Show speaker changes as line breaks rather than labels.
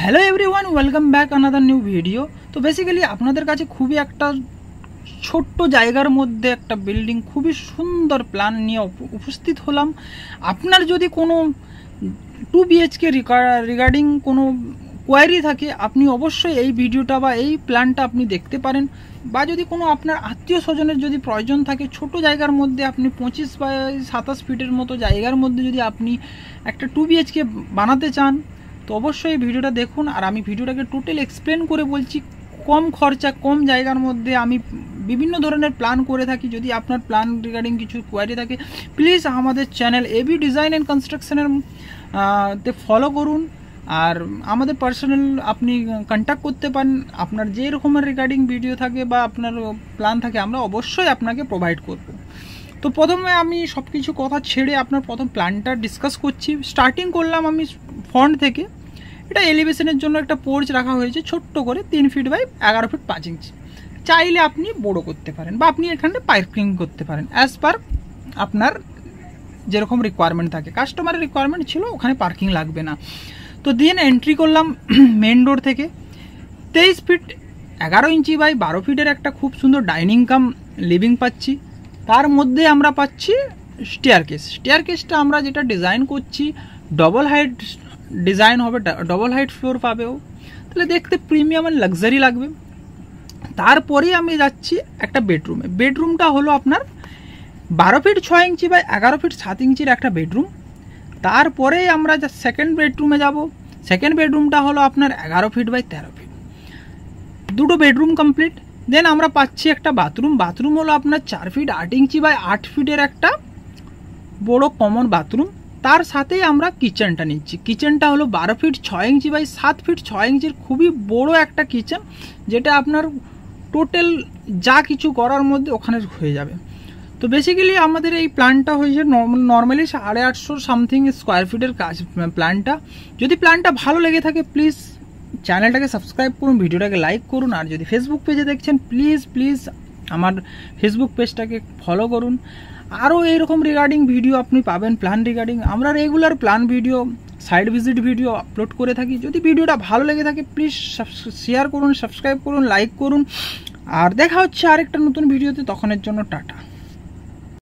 Hello everyone, welcome back another new video. তো basically আপনাদের কাছে খুবই একটা ছোট্ট জায়গার মধ্যে একটা বিল্ডিং খুবই সুন্দর প্ল্যান নিয়ে উপস্থিত হলাম। আপনার যদি কোনো 2 BHK রিগার্ডিং কোনো কোয়ারি থাকে, আপনি অবশ্যই এই ভিডিওটা বা এই প্ল্যানটা আপনি দেখতে পারেন। বা যদি কোনো আপনার আত্মীয় স্বজনের যদি প্রয়োজন থাকে, ছোট জায়গার মধ্যে আপনি 25 বা 27 ফিটের মতো জায়গার মধ্যে যদি আপনি একটা 2 BHK বানাতে চান, তো অবশ্যই এই ভিডিওটা দেখুন। আর আমি ভিডিওটাকে টোটাল এক্সপ্লেন করে বলছি, কম খরচা কম জায়গার মধ্যে আমি বিভিন্ন ধরনের প্ল্যান করে থাকি। যদি আপনার প্ল্যান রিগার্ডিং কিছু কোয়ারি থাকে, প্লিজ আমাদের চ্যানেল এবি ডিজাইন অ্যান্ড কনস্ট্রাকশনের তে ফলো করুন। আর আমাদের পার্সোনাল আপনি কন্ট্যাক্ট করতে পারেন। আপনার যে রকমের রিগার্ডিং ভিডিও থাকে বা আপনার প্ল্যান থাকে, আমরা অবশ্যই আপনাকে প্রোভাইড করব। তো প্রথমে আমি সব কিছু কথা ছেড়ে আপনার প্রথম প্ল্যানটা ডিসকাস করছি। স্টার্টিং করলাম আমি ফ্রন্ট থেকে। এটা এলিভেশনের জন্য একটা পোর্চ রাখা হয়েছে ছোট্ট করে, 3 ফিট বাই 11 ফিট 5 ইঞ্চি। চাইলে আপনি বড় করতে পারেন বা আপনি এখানে পার্কিং করতে পারেন অ্যাজ পার আপনার যেরকম রিকোয়ারমেন্ট থাকে। কাস্টমারের রিকোয়ারমেন্ট ছিল ওখানে পার্কিং লাগবে না। তো দেন এন্ট্রি করলাম মেন ডোর থেকে। 23 ফিট 11 ইঞ্চি বাই 12 ফিটের একটা খুব সুন্দর ডাইনিং কাম লিভিং পাচ্ছি। তার মধ্যে আমরা পাচ্ছি স্টেয়ারকেস। স্টেয়ারকেসটা আমরা যেটা ডিজাইন করছি ডবল হাইট ডিজাইন হবে, ডবল হাইট ফ্লোর পাবেও, তাহলে দেখতে প্রিমিয়াম আর লাক্সারি লাগবে। তারপরেই আমি যাচ্ছি একটা বেডরুমে। বেডরুমটা হলো আপনার 12 ফিট 6 ইঞ্চি বাই 11 ফিট 7 ইঞ্চির একটা বেডরুম। তারপরে আমরা সেকেন্ড বেডরুমে যাব। সেকেন্ড বেডরুমটা হলো আপনার 11 ফিট বাই 13 ফিট। দুটো বেডরুম কমপ্লিট। দেন আমরা পাচ্ছি একটা বাথরুম। বাথরুম হলো আপনার 4 ফিট 8 ইঞ্চি বাই 8 ফিটের একটা বড় কমন বাথরুম। তার সাথেই আমরা কিচেনটা নিচ্ছি। কিচেনটা হলো 12 ফিট 6 ইঞ্চি বাই 7 ফিট 6 ইঞ্চির খুবই বড় একটা কিচেন, যেটা আপনার টোটাল যা কিছু করার মধ্যে ওখানে হয়ে যাবে। তো বেসিক্যালি আমাদের এই প্ল্যানটা হয়েছে নর্মালি 850 সামথিং স্কোয়ার ফিটের কাজ প্ল্যানটা। যদি প্ল্যানটা ভালো লেগে থাকে, প্লিজ চ্যানেলটাকে সাবস্ক্রাইব করুন, ভিডিওটাকে লাইক করুন। আর যদি ফেসবুক পেজে দেখছেন, প্লিজ আমার ফেসবুক পেজটাকে ফলো করুন। আরও এইরকম রিগার্ডিং ভিডিও আপনি পাবেন প্ল্যান রিগার্ডিং। আমরা regular plan video, side visit video upload করে থাকি। যদি ভিডিওটা ভালো লেগে থাকে, প্লিজ শেয়ার করুন, সাবস্ক্রাইব করুন, লাইক করুন। আর দেখা হচ্ছে আরেকটা নতুন ভিডিওতে, তখনের জন্য টাটা।